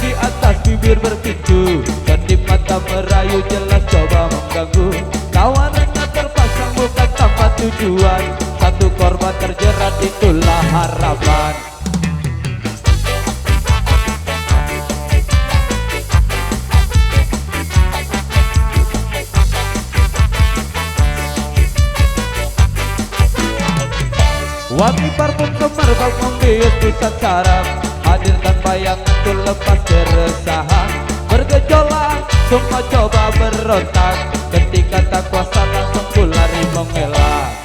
di atas bibir berpicu, kedip mata merayu jelas coba mengganggu. Tawarannya terpasang bukan tanpa tujuan, satu korban terjerat itulah harapan. Wangi parfum semerbak membius pusat saraf, hadir tanpa yang untuk lepas keresahan. Bergejolak, semua coba berontak, ketika tak kuasa langsung ku lari mengelak.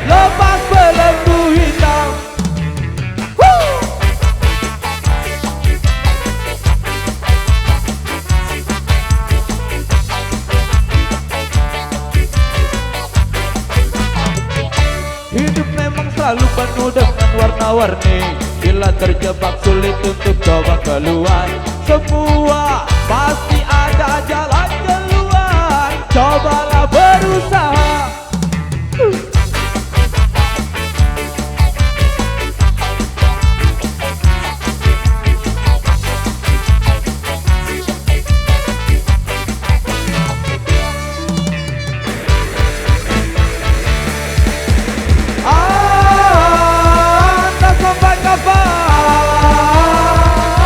Lepas belenggu hitam. Hidup memang selalu penuh dengan warna-warni, bila terjebak sulit untuk coba keluar. Semua pasti ada jalan keluar, cobalah berusaha.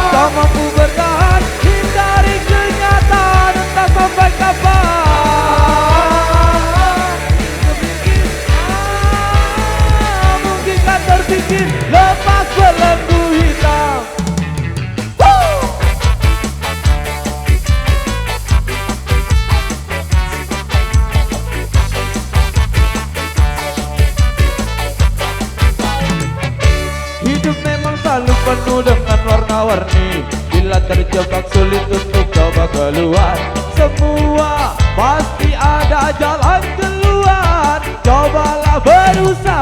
Tak mampu bertahan, hindari kenyataan, entah sampai kapan. Mungkin kan terpikir lepas belenggu hitam. Hidup memang selalu penuh dengan warna-warni, bila terjebak sulit untuk coba keluar. Semua pasti ada jalan keluar, cobalah berusaha.